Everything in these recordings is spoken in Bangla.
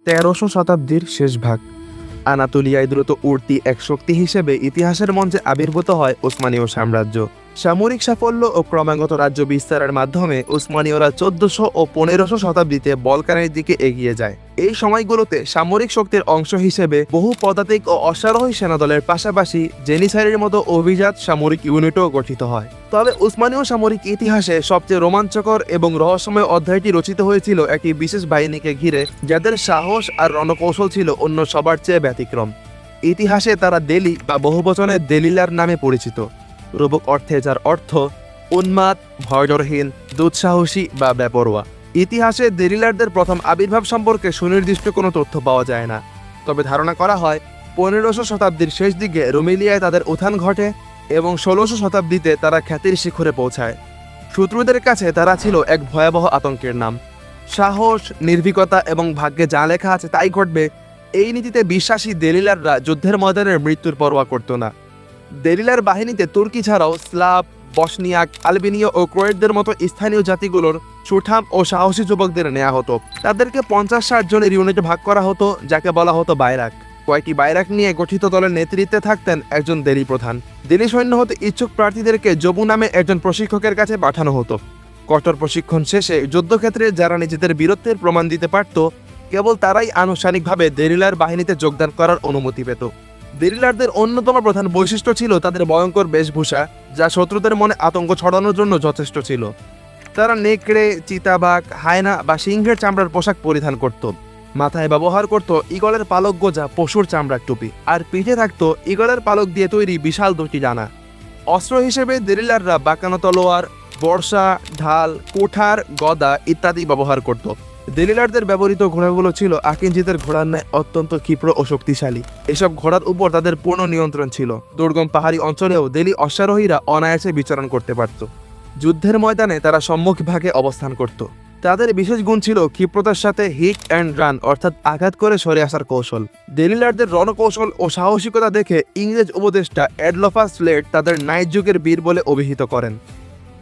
1300 শতাব্দীর শেষ ভাগ। আনাতোলিয়ায় দ্রুত উঠতি এক শক্তি হিসেবে ইতিহাসের মঞ্চে আবির্ভূত হয় উসমানীয় সাম্রাজ্য। সামরিক সাফল্য ও ক্রমাগত রাজ্য বিস্তারের মাধ্যমে উসমানীয়রা 1400 ও 1500 শতাব্দীতে বলকানের দিকে এগিয়ে যায়। এই সময়গুলোতে সামরিক শক্তির অংশ হিসেবে বহু পদাতিক ও অশ্বারোহী সেনাদলের পাশাপাশি জেনিসাইরের মতো অভিজাত সামরিক ইউনিটও গঠিত হয়। তবে উসমানীয় সামরিক ইতিহাসে সবচেয়ে রোমাঞ্চকর এবং রহস্যময় অধ্যায়টি রচিত হয়েছিল একটি বিশেষ বাহিনীকে ঘিরে, যাদের সাহস আর রণকৌশল ছিল অন্য সবার চেয়ে ব্যতিক্রম। ইতিহাসে তারা দেলি বা বহুবচনে দেলিলার নামে পরিচিত, রূপক অর্থে যার অর্থ উন্মাদ, ভয়ডরহীন, দুঃসাহসী বা বেপরোয়া। ইতিহাসে দেলিলারদের প্রথম আবির্ভাব সম্পর্কে সুনির্দিষ্ট কোনো তথ্য পাওয়া যায় না, তবে ধারণা করা হয় 1500 শতাব্দীর শেষ দিকে রুমেলিয়ায় তাদের উত্থান ঘটে এবং 1600 শতাব্দীতে তারা খ্যাতির শিখরে পৌঁছায়। শত্রুদের কাছে তারা ছিল এক ভয়াবহ আতঙ্কের নাম। সাহস, নির্ভীকতা এবং ভাগ্যে যা লেখা আছে তাই ঘটবে, এই নীতিতে বিশ্বাসী দেলিলাররা যুদ্ধের ময়দানের মৃত্যুর পরোয়া করত না। দেলিলার বাহিনীতে তুর্কি ছাড়াও স্লাভ, বসনিয়াক, আলবেনীয় ও ক্রোয়েটদের মতো স্থানীয় জাতিগুলোর সুঠাম ও সাহসী যুবকদের নেওয়া হতো। তাদেরকে 50-60 জনের ইউনিটে ভাগ করা হতো, যাকে বলা হতো বাইরাক। কয়েকটি বাইরাক নিয়ে গঠিত দলের নেতৃত্বে থাকতেন একজন দেলি প্রধান। দেলি সৈন্য হতে ইচ্ছুক প্রার্থীদেরকে জবু নামে একজন প্রশিক্ষকের কাছে পাঠানো হতো। কঠোর প্রশিক্ষণ শেষে যুদ্ধক্ষেত্রে যারা নিজেদের বীরত্বের প্রমাণ দিতে পারত, কেবল তারাই আনুষ্ঠানিকভাবে দেরিলার বাহিনীতে যোগদান করার অনুমতি পেত। দেরিলারদের অন্যতম প্রধান বৈশিষ্ট্য ছিল তাদের ভয়ঙ্কর বেশভূষা, যা শত্রুদের মনে আতঙ্ক ছড়ানোর জন্য যথেষ্ট ছিল। তারা নেকড়ে, চিতাবাঘ, হায়না বা সিংহের চামড়ার পোশাক পরিধান করত। মাথায় ব্যবহার করত ঈগলের পালক গোজা পশুর চামড়ার টুপি, আর পিঠে থাকত ঈগলের পালক দিয়ে তৈরি বিশাল দুটি ডানা। অস্ত্র হিসেবে দেরিলাররা বাঁকানো তলোয়ার, বর্ষা, ঢাল, কুঠার, গদা ইত্যাদি ব্যবহার করত। দেলিলারদের ব্যবহৃত ঘোড়াগুলো ছিল আকিনজিতের ঘোড়ার ন্যায় অত্যন্ত ক্ষিপ্র ও শক্তিশালী। এসব ঘোড়ার উপর তাদের পূর্ণ নিয়ন্ত্রণ ছিল। দুর্গম পাহাড়ি অঞ্চলেও দেলি অশ্বারোহীরা অনায়াসে বিচরণ করতে পারত। যুদ্ধের ময়দানে তারা সম্মুখভাগে অবস্থান করত। তাদের বিশেষ গুণ ছিল ক্ষিপ্রতার সাথে হিট অ্যান্ড রান, অর্থাৎ আঘাত করে সরে আসার কৌশল। দেলিলারদের রণকৌশল ও সাহসিকতা দেখে ইংরেজ উপদেষ্টা অ্যাডলফাস স্লেট তাদের নাইট যুগের বীর বলে অভিহিত করেন।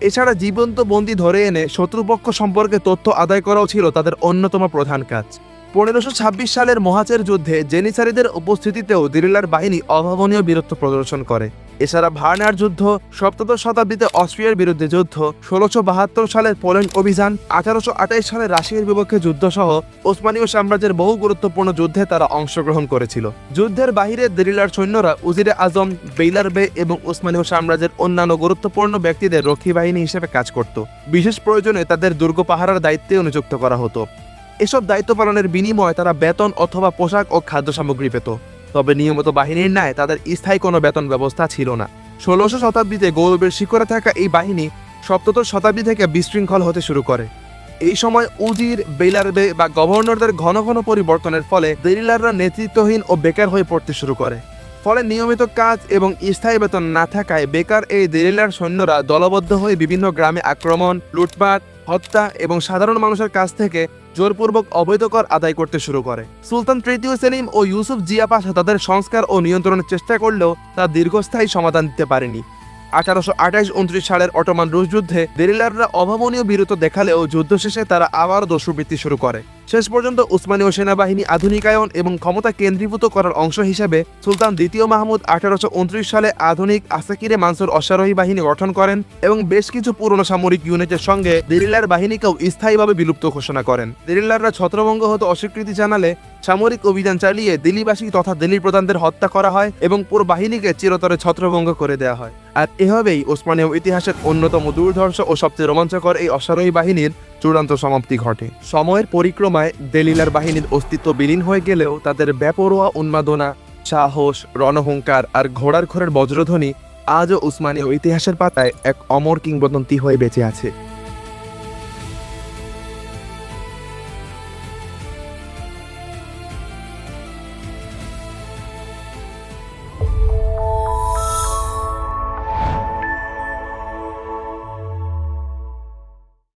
এছাড়া জীবন্ত বন্দী ধরে এনে শত্রুপক্ষ সম্পর্কে তথ্য আদায় করাও ছিল তাদের অন্যতম প্রধান কাজ। 1526 সালের মহাচের যুদ্ধে জেনিসারিদের উপস্থিতিতেও দেরিলার বাহিনী অভাবনীয় বীরত্ব প্রদর্শন করে। এছাড়া ভার্নার যুদ্ধ, সপ্তদশ শতাব্দীতে অস্ট্রিয়ার বিরুদ্ধে যুদ্ধ, 1672 সালের পোল্যান্ড অভিযান, 1828 সালে রাশিয়ার বিপক্ষে যুদ্ধ সহ ওসমানীয় সাম্রাজ্যের বহু গুরুত্বপূর্ণ যুদ্ধে তারা অংশগ্রহণ করেছিল। যুদ্ধের বাহিরে দেরিলার সৈন্যরা উজিরে আজম, বেইলার বে এবং ওসমানীয় সাম্রাজ্যের অন্যান্য গুরুত্বপূর্ণ ব্যক্তিদের রক্ষী বাহিনী হিসেবে কাজ করত। বিশেষ প্রয়োজনে তাদের দুর্গ পাহারার দায়িত্বেও নিযুক্ত করা হতো। এসব দায়িত্ব পালনের বিনিময়ে তারা বেতন অথবা পোশাক ও খাদ্য সামগ্রী পেত। তবে নিয়মিত বাহিনীর ন্যায় তাদের স্থায়ী কোনো বেতন ব্যবস্থা ছিল না। 1600 শতাব্দীতে গৌরবের শিখরে থাকা এই বাহিনী সপ্তদশ শতাব্দী থেকে বিশৃঙ্খল হতে শুরু করে। এই সময় উজির, বেইলারবে বা গভর্নরদের ঘন ঘন পরিবর্তনের ফলে দেরিলাররা নেতৃত্বহীন ও বেকার হয়ে পড়তে শুরু করে। ফলে নিয়মিত কাজ এবং স্থায়ী বেতন না থাকায় বেকার এই দেরিলার সৈন্যরা দলবদ্ধ হয়ে বিভিন্ন গ্রামে আক্রমণ, লুটপাট, হত্যা এবং সাধারণ মানুষের কাছ থেকে জোরপূর্বক অবৈধ কর আদায় করতে শুরু করে। সুলতান তৃতীয় সেলিম ও ইউসুফ জিয়া পাশা তাদের সংস্কার ও নিয়ন্ত্রণের চেষ্টা করলেও তা দীর্ঘস্থায়ী সমাধান দিতে পারেনি। 1828-29 সালের অটোমান রুশ যুদ্ধে দেরিলাররা অভাবনীয় বীরত্ব দেখালেও যুদ্ধ শেষে তারা আবার দস্যুবৃত্তি শুরু করে। শেষ পর্যন্ত উসমানীয় সেনাবাহিনী আধুনিকায়ন এবং ক্ষমতা কেন্দ্রীভূত করার অংশ হিসেবে সুলতান দ্বিতীয় মাহমুদ 1829 সালে আধুনিক আসাকিরে মানসুর অশ্বারোহী বাহিনী গঠন করেন এবং বেশ কিছু পুরনো সামরিক ইউনিটের সঙ্গে দেরিলার বাহিনীকেও স্থায়ীভাবে বিলুপ্ত ঘোষণা করেন। দেরিলাররা ছত্রভঙ্গ হতে অস্বীকৃতি জানালে সামরিক অভিযান চালিয়ে দিল্লিবাসী তথা দিল্লি প্রধানদের হত্যা করা হয় এবং পুরো বাহিনীকে চিরতরে ছত্রভঙ্গ করে দেওয়া হয়। আর এভাবেই ওসমানীয় ইতিহাসের অন্যতম দুর্ধর্ষ ও সবচেয়ে রোমাঞ্চকর এই অশ্বারোহী বাহিনীর চূড়ান্ত সমাপ্তি ঘটে। সময়ের পরিক্রমায় দেলিলার বাহিনীর অস্তিত্ব বিলীন হয়ে গেলেও তাদের বেপরোয়া উন্মাদনা, সাহস, রণহুঙ্কার আর ঘোড়ার ঘোরের বজ্রধ্বনি আজও উসমানীয় ইতিহাসের পাতায় এক অমর কিংবদন্তি হয়ে বেঁচে আছে।